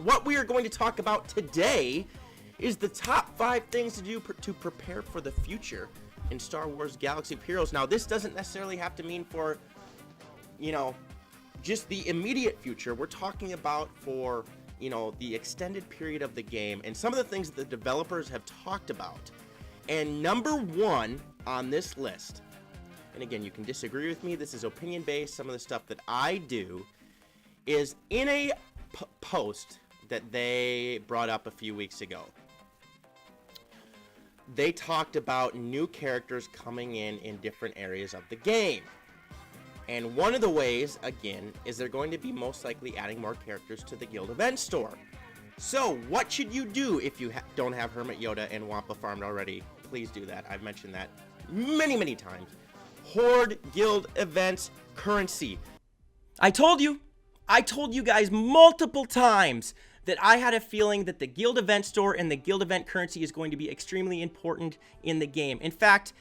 What we are going to talk about today is the top 5 things to do to prepare for the future in Star Wars Galaxy of Heroes. Now, this doesn't necessarily have to mean for, just the immediate future. We're talking about for, the extended period of the game and some of the things that the developers have talked about. And number 1 on this list, and again, you can disagree with me, this is opinion-based, some of the stuff that I do, is in a post that they brought up a few weeks ago. They talked about new characters coming in different areas of the game. And one of the ways, again, is they're going to be most likely adding more characters to the Guild event store. So, what should you do if you don't have Hermit Yoda and Wampa farmed already? Please do that. I've mentioned that many, many times. Hoard Guild events currency. I told you guys multiple times that I had a feeling that the Guild event store and the Guild event currency is going to be extremely important in the game. In fact,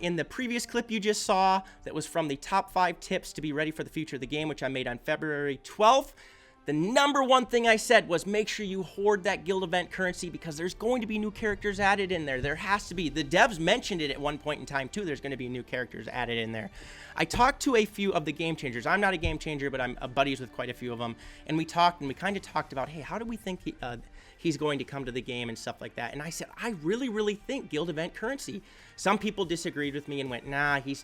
in the previous clip you just saw that was from the top 5 tips to be ready for the future of the game, which I made on February 12th, the number 1 thing I said was make sure you hoard that Guild event currency because there's going to be new characters added in there. There has to be. The devs mentioned it at one point in time too. There's going to be new characters added in there. I talked to a few of the game changers. I'm not a game changer, but I'm buddies with quite a few of them. And we talked, and we kind of talked about, hey, how do we think he's going to come to the game and stuff like that? And I said, I really think Guild event currency. Some people disagreed with me and went, nah, he's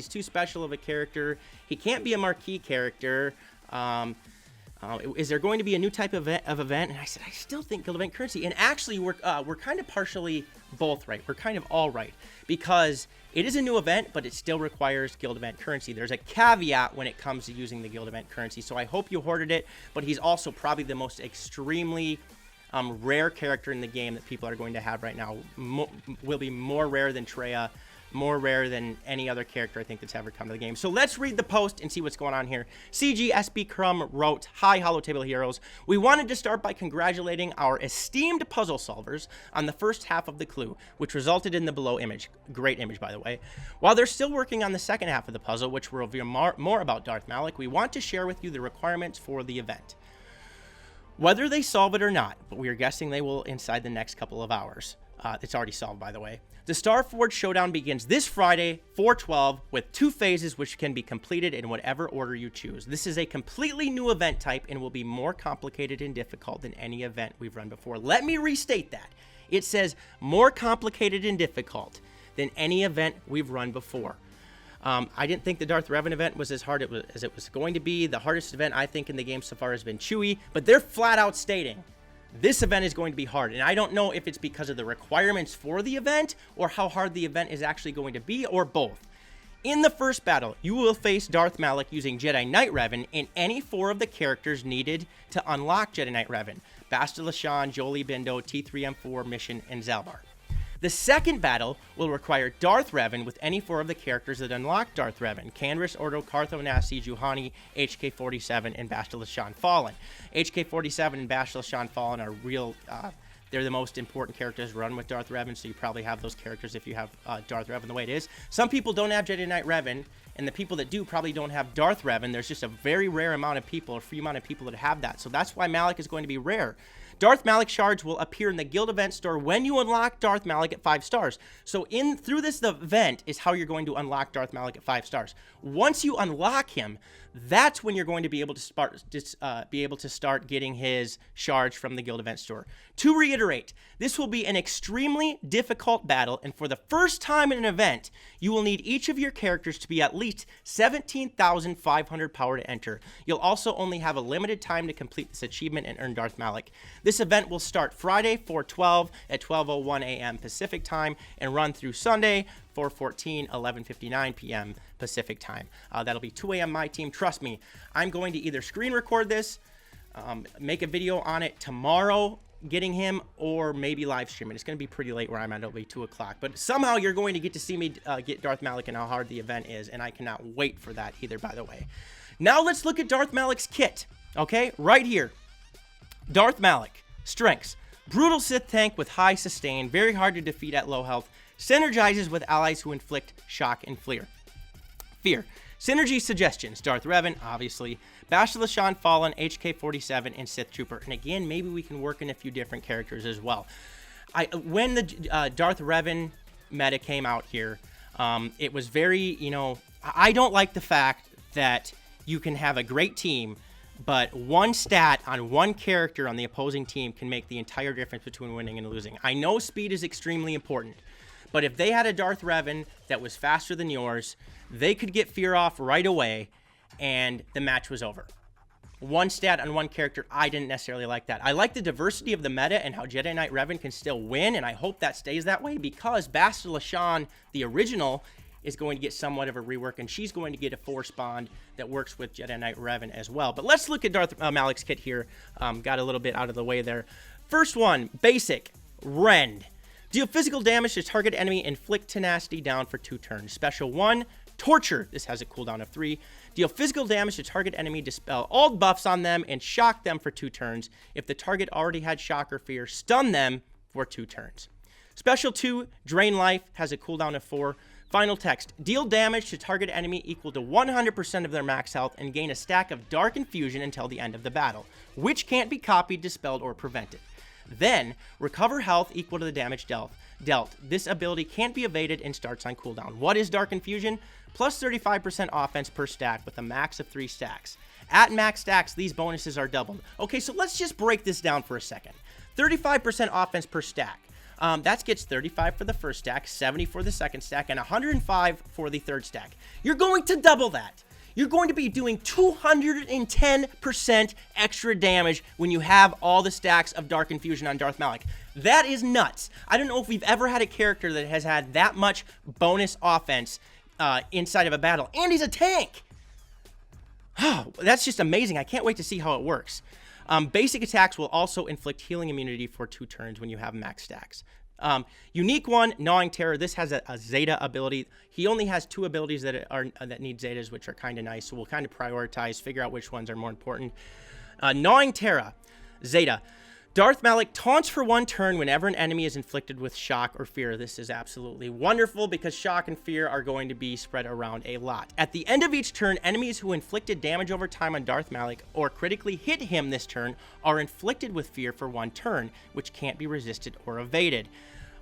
too special of a character. He can't be a marquee character. Is there going to be a new type of event? And I said, I still think Guild event currency. And actually, we're kind of partially both right. We're kind of all right because it is a new event, but it still requires Guild event currency. There's a caveat when it comes to using the Guild event currency. So I hope you hoarded it, but he's also probably the most extremely rare character in the game that people are going to have right now. Will be more rare than Traya, more rare than any other character I think that's ever come to the game. So let's read the post and see what's going on here. CGSB Crumb wrote, "Hi, Holotable Heroes. We wanted to start by congratulating our esteemed puzzle solvers on the first half of the clue, which resulted in the below image. Great image, by the way. While they're still working on the second half of the puzzle, which will reveal more about Darth Malak, we want to share with you the requirements for the event. Whether they solve it or not, but we are guessing they will inside the next couple of hours. It's already solved, by the way. The Starforge Showdown begins this Friday, 4/12, with 2 phases which can be completed in whatever order you choose. This is a completely new event type and will be more complicated and difficult than any event we've run before." Let me restate that. It says more complicated and difficult than any event we've run before. I didn't think the Darth Revan event was as hard as it was going to be. The hardest event I think in the game so far has been Chewie, but they're flat out stating this event is going to be hard, and I don't know if it's because of the requirements for the event or how hard the event is actually going to be, or both. In the first battle, you will face Darth Malak using Jedi Knight Revan and any 4 of the characters needed to unlock Jedi Knight Revan: Bastila Shan, Jolee Bindo, T3M4, Mission, and Zalbar. The second battle will require Darth Revan with any 4 of the characters that unlock Darth Revan: Canris, Ordo, Cartho, Nasi, Juhani, HK-47, and Bastila Shan Fallen. HK-47 and Bastila Shan Fallen are real, they're the most important characters run with Darth Revan, so you probably have those characters if you have Darth Revan the way it is. Some people don't have Jedi Knight Revan, and the people that do probably don't have Darth Revan. There's just a very rare amount of people, a few amount of people that have that, so that's why Malak is going to be rare. Darth Malak shards will appear in the Guild event store when you unlock Darth Malak at 5 stars. So through this event is how you're going to unlock Darth Malak at 5 stars. Once you unlock him, that's when you're going to be able to start getting his shards from the Guild event store. To reiterate, this will be an extremely difficult battle, and for the first time in an event, you will need each of your characters to be at least 17,500 power to enter. You'll also only have a limited time to complete this achievement and earn Darth Malak. This event will start Friday, 4/12 at 12:01 a.m. Pacific time and run through Sunday, 4/14, 11:59 p.m. Pacific time. That'll be 2 a.m. my team. Trust me, I'm going to either screen record this, make a video on it tomorrow, getting him, or maybe live stream it. It's going to be pretty late where I'm at. It'll be 2 o'clock. But somehow you're going to get to see me get Darth Malak and how hard the event is, and I cannot wait for that either, by the way. Now let's look at Darth Malak's kit, okay? Right here. Darth Malak. Strengths: brutal Sith tank with high sustain, very hard to defeat at low health, synergizes with allies who inflict shock and fear. Synergy suggestions: Darth Revan, obviously. Bastila Shan Fallen, HK-47, and Sith Trooper. And again, maybe we can work in a few different characters as well. When the Darth Revan meta came out here, it was very, I don't like the fact that you can have a great team, but one stat on one character on the opposing team can make the entire difference between winning and losing. I know speed is extremely important, but if they had a Darth Revan that was faster than yours, they could get fear off right away, and the match was over. One stat on one character, I didn't necessarily like that. I like the diversity of the meta and how Jedi Knight Revan can still win, and I hope that stays that way because Bastila Shan, the original, is going to get somewhat of a rework, and she's going to get a Force Bond that works with Jedi Knight Revan as well. But let's look at Darth Malak's kit here. Got a little bit out of the way there. First one, basic, Rend. Deal physical damage to target enemy, inflict tenacity down for 2 turns. Special 1, Torture. This has a cooldown of 3. Deal physical damage to target enemy, dispel all buffs on them, and shock them for 2 turns. If the target already had shock or fear, stun them for 2 turns. Special 2, Drain Life, has a cooldown of 4. Final text, deal damage to target enemy equal to 100% of their max health and gain a stack of Dark Infusion until the end of the battle, which can't be copied, dispelled, or prevented. Then, recover health equal to the damage dealt. This ability can't be evaded and starts on cooldown. What is Dark Infusion? Plus 35% offense per stack with a max of 3 stacks. At max stacks, these bonuses are doubled. Okay, so let's just break this down for a second. 35% offense per stack. That gets 35 for the first stack, 70 for the second stack, and 105 for the third stack. You're going to double that. You're going to be doing 210% extra damage when you have all the stacks of Dark Infusion on Darth Malak. That is nuts. I don't know if we've ever had a character that has had that much bonus offense inside of a battle. And he's a tank. Oh, that's just amazing. I can't wait to see how it works. Basic attacks will also inflict healing immunity for 2 turns when you have max stacks. Unique one, Gnawing Terror. This has a Zeta ability. He only has 2 abilities that need Zetas, which are kind of nice. So we'll kind of prioritize, figure out which ones are more important. Gnawing Terror, Zeta. Darth Malak taunts for 1 turn whenever an enemy is inflicted with shock or fear. This is absolutely wonderful because shock and fear are going to be spread around a lot. At the end of each turn, enemies who inflicted damage over time on Darth Malak or critically hit him this turn are inflicted with fear for 1 turn, which can't be resisted or evaded.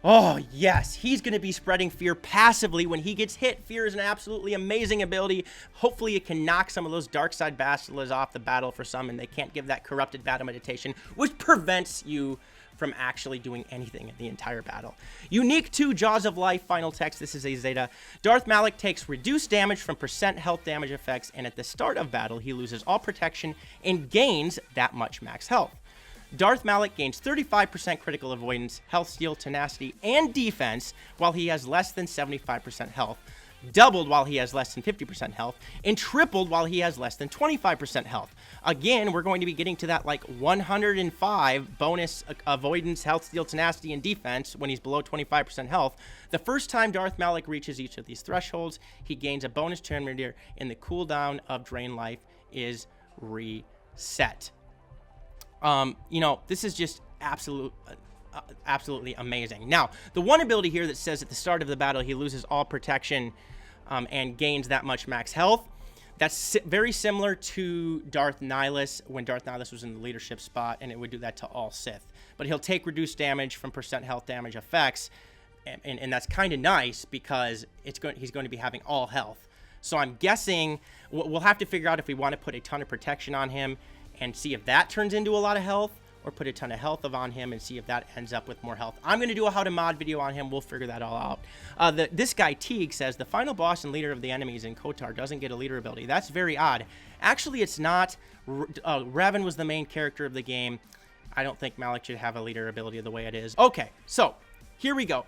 Oh, yes, he's going to be spreading fear passively when he gets hit. Fear is an absolutely amazing ability. Hopefully it can knock some of those dark side Bastilas off the battle for some, and they can't give that corrupted battle meditation, which prevents you from actually doing anything in the entire battle. Unique to Jaws of Life, final text, this is a Zeta. Darth Malak takes reduced damage from % health damage effects, and at the start of battle, he loses all protection and gains that much max health. Darth Malak gains 35% critical avoidance, health steal, tenacity, and defense while he has less than 75% health, doubled while he has less than 50% health, and tripled while he has less than 25% health. Again, we're going to be getting to that like 105 bonus avoidance, health steal, tenacity, and defense when he's below 25% health. The first time Darth Malak reaches each of these thresholds, he gains a bonus turn meter, and the cooldown of Drain Life is reset. This is just absolutely amazing. Now, the one ability here that says at the start of the battle he loses all protection and gains that much max health, that's very similar to Darth Nihilus when Darth Nihilus was in the leadership spot, and it would do that to all Sith. But he'll take reduced damage from % health damage effects, and that's kind of nice because he's going to be having all health. So I'm guessing we'll have to figure out if we want to put a ton of protection on him and see if that turns into a lot of health, or put a ton of health on him and see if that ends up with more health. I'm going to do a how to mod video on him. We'll figure that all out. This guy, Teague, says, the final boss and leader of the enemies in KOTOR doesn't get a leader ability. That's very odd. Actually, it's not. Revan was the main character of the game. I don't think Malak should have a leader ability the way it is. Okay, so here we go.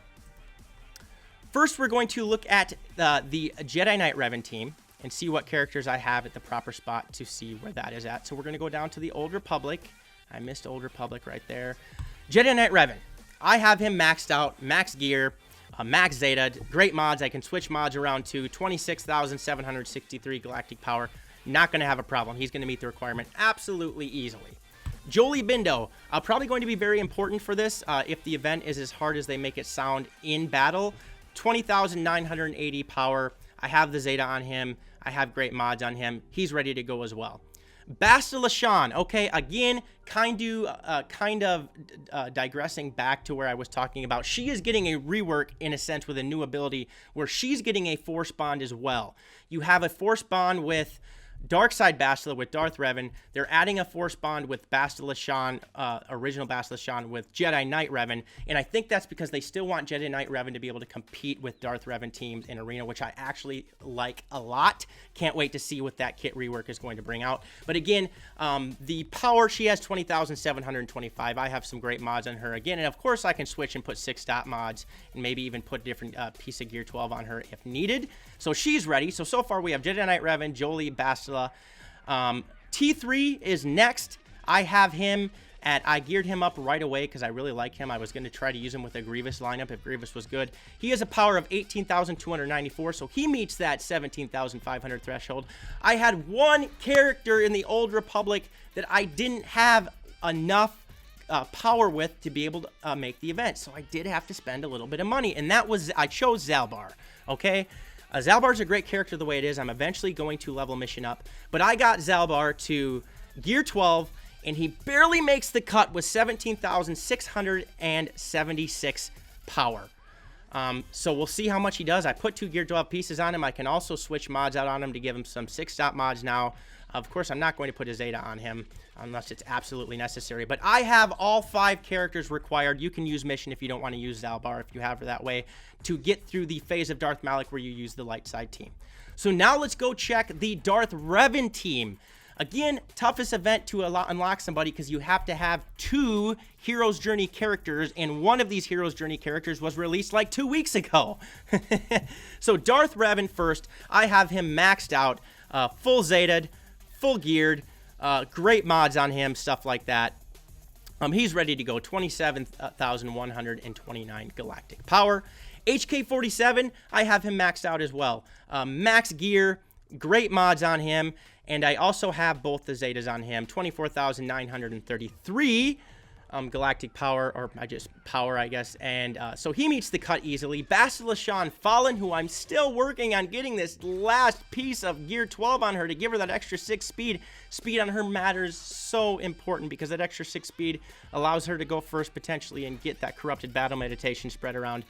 First, we're going to look at the Jedi Knight Revan team and see what characters I have at the proper spot to see where that is at. So we're going to go down to the Old Republic. I missed Old Republic right there. Jedi Knight Revan. I have him maxed out, max gear, max Zeta, great mods. I can switch mods around to 26,763 galactic power. Not going to have a problem. He's going to meet the requirement absolutely easily. Jolie Bindo, probably going to be very important for this if the event is as hard as they make it sound in battle. 20,980 power. I have the Zeta on him. I have great mods on him. He's ready to go as well. Bastila Shan, okay, again, kind of digressing back to where I was talking about. She is getting a rework, in a sense, with a new ability where she's getting a force bond as well. You have a force bond with Darkside Bastila with Darth Revan. They're adding a force bond with Bastila Shan, original Bastila Shan with Jedi Knight Revan, and I think that's because they still want Jedi Knight Revan to be able to compete with Darth Revan teams in Arena, which I actually like a lot. Can't wait to see what that kit rework is going to bring out. But again, the power, she has 20,725. I have some great mods on her again, and of course I can switch and put 6-dot mods and maybe even put a different piece of Gear 12 on her if needed. So she's ready. So far we have Jedi Knight Revan, Jolie, Bastila. T3 is next. I have him I geared him up right away because I really like him. I was going to try to use him with a Grievous lineup if Grievous was good. He has a power of 18,294, so he meets that 17,500 threshold. I had one character in the Old Republic that I didn't have enough power with to be able to make the event, so I did have to spend a little bit of money, and that was, I chose Zalbar, okay? Zalbar's a great character the way it is. I'm eventually going to level mission up, but I got Zalbar to Gear 12, and he barely makes the cut with 17,676 power. So we'll see how much he does. I put 2 Gear 12 pieces on him. I can also switch mods out on him to give him some 6-dot mods now. Of course, I'm not going to put a Zeta on him unless it's absolutely necessary. But I have all 5 characters required. You can use Mission if you don't want to use Zalbar, if you have her that way, to get through the phase of Darth Malak where you use the light side team. So now let's go check the Darth Revan team. Again, toughest event to unlock somebody because you have to have 2 Hero's Journey characters, and one of these Hero's Journey characters was released like 2 weeks ago. So Darth Revan first, I have him maxed out, full Zeta'd, full geared, great mods on him, stuff like that. He's ready to go, 27,129 galactic power. HK-47, I have him maxed out as well. Max gear, great mods on him. And I also have both the Zetas on him, 24,933 galactic power, or power, I guess. And so he meets the cut easily. Bastila Shan Fallen, who I'm still working on getting this last piece of Gear 12 on her to give her that extra 6 speed. Speed on her matters so important because that extra 6 speed allows her to go first potentially and get that corrupted battle meditation spread around.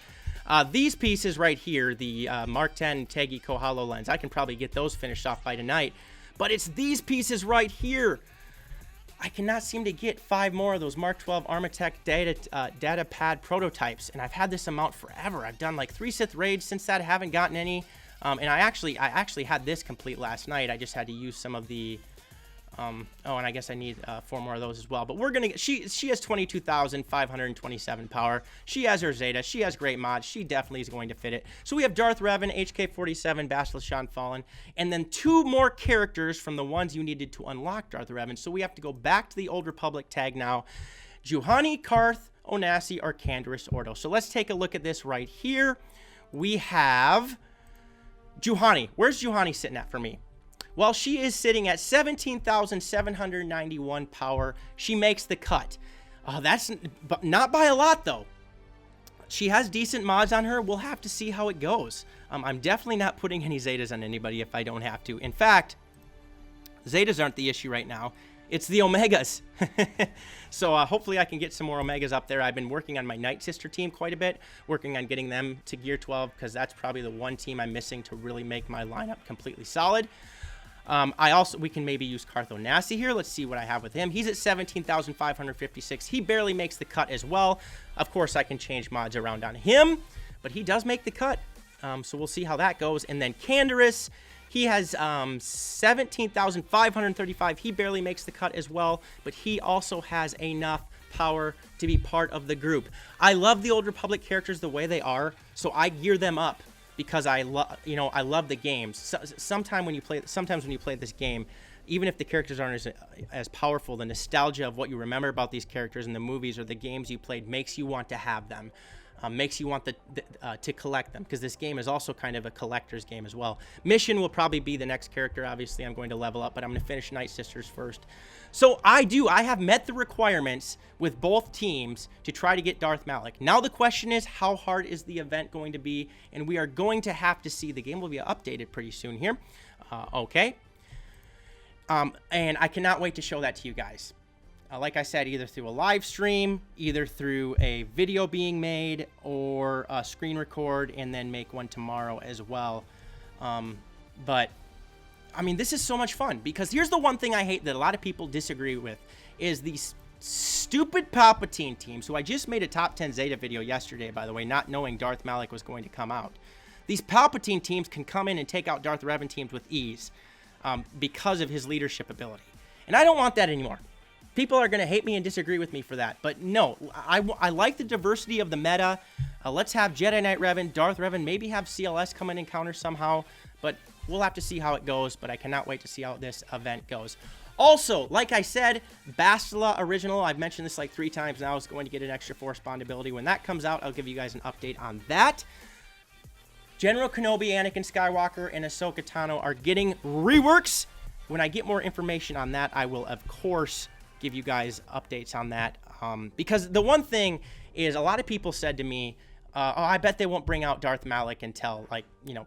These pieces right here, the Mark 10 Tagi Kohalo lens, I can probably get those finished off by tonight. But it's these pieces right here. I cannot seem to get 5 more of those Mark 12 Armatech data pad prototypes, and I've had this amount forever. I've done like 3 Sith raids since that. I haven't gotten any, and I actually had this complete last night. I just had to use some of the. Oh, and I guess I need 4 more of those as well. But we're gonna get. She has 22,527 power. She has her Zeta. She has great mods. She definitely is going to fit it. So we have Darth Revan, HK-47, Bastila Shan Fallen, and then 2 more characters from the ones you needed to unlock Darth Revan. So we have to go back to the Old Republic tag now. Juhani, Karth, Onasi, or Canderous Ordo. So let's take a look at this right here. We have Juhani. Where's Juhani sitting at for me? Well, she is sitting at 17,791 power. She makes the cut. That's not by a lot, though. She has decent mods on her. We'll have to see how it goes. I'm definitely not putting any Zetas on anybody if I don't have to. In fact, Zetas aren't the issue right now. It's the Omegas. So hopefully I can get some more Omegas up there. I've been working on my Night Sister team quite a bit, working on getting them to Gear 12 because that's probably the one team I'm missing to really make my lineup completely solid. We can maybe use Karth Onasi here. Let's see what I have with him. He's at 17,556. He barely makes the cut as well. Of course, I can change mods around on him, but he does make the cut. So we'll see how that goes. And then Canderous, he has 17,535. He barely makes the cut as well, but he also has enough power to be part of the group. I love the Old Republic characters the way they are, so I gear them up. Because I love the games. Sometimes when you play this game, even if the characters aren't as powerful, the nostalgia of what you remember about these characters in the movies or the games you played makes you want to have them. Makes you want to collect them, because this game is also kind of a collector's game as well. Mission will probably be the next character. Obviously, I'm going to level up, but I'm going to finish Night Sisters first. So I have met the requirements with both teams to try to get Darth Malak. Now the question is, how hard is the event going to be? And we are going to have to see. The game will be updated pretty soon here. Okay. And I cannot wait to show that to you guys. Like I said, either through a live stream, either through a video being made, or a screen record and then make one tomorrow as well. But I mean, this is so much fun, because here's the one thing I hate that a lot of people disagree with is these stupid Palpatine teams, who I just made a top 10 Zeta video yesterday, by the way, not knowing Darth Malak was going to come out. These Palpatine teams can come in and take out Darth Revan teams with ease because of his leadership ability. And I don't want that anymore. People are going to hate me and disagree with me for that. But no, I like the diversity of the meta. Let's have Jedi Knight Revan, Darth Revan, maybe have CLS come in and counter somehow. But we'll have to see how it goes. But I cannot wait to see how this event goes. Also, like I said, Bastila Original, I've mentioned this like 3 times now, is going to get an extra Force Bond ability. When that comes out, I'll give you guys an update on that. General Kenobi, Anakin Skywalker, and Ahsoka Tano are getting reworks. When I get more information on that, I will, of course, give you guys updates on that. Because the one thing is, a lot of people said to me, oh, I bet they won't bring out Darth Malak until,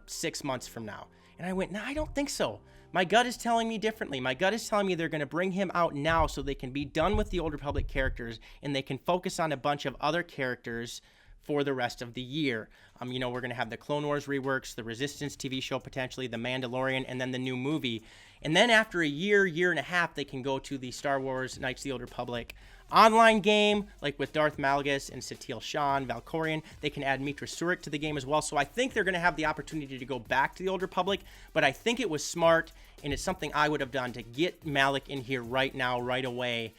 6 months from now. And I went, no, I don't think so. My gut is telling me differently. My gut is telling me they're going to bring him out now so they can be done with the Old Republic characters and they can focus on a bunch of other characters for the rest of the year. We're going to have the Clone Wars reworks, the Resistance TV show potentially, the Mandalorian, and then the new movie. And then after a year and a half, they can go to the Star Wars Knights of the Old Republic online game, like with Darth Malgus and Satele Shan, Valkorion. They can add Mitra Surik to the game as well. So I think they're going to have the opportunity to go back to the Old Republic, but I think it was smart, and it's something I would have done to get Malak in here right now, right away,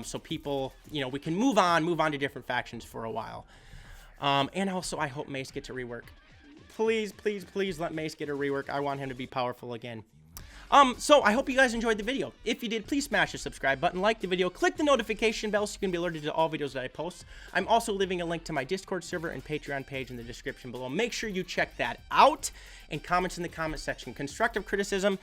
so people, we can move on to different factions for a while. And also, I hope Mace gets a rework. Please, please, please let Mace get a rework. I want him to be powerful again. So I hope you guys enjoyed the video. If you did, please smash the subscribe button, like the video, click the notification bell so you can be alerted to all videos that I post. I'm also leaving a link to my Discord server and Patreon page in the description below. Make sure you check that out, and comments in the comment section. Constructive criticism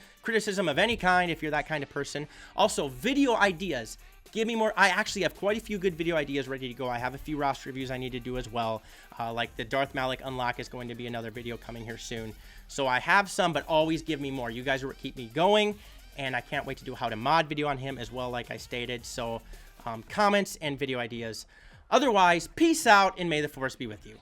of any kind if you're that kind of person. Also, video ideas. Give me more. I actually have quite a few good video ideas ready to go. I have a few roster reviews I need to do as well. Like the Darth Malak unlock is going to be another video coming here soon. So I have some, but always give me more. You guys are what keep me going, and I can't wait to do a how to mod video on him as well, like I stated. So comments and video ideas. Otherwise, peace out, and may the Force be with you.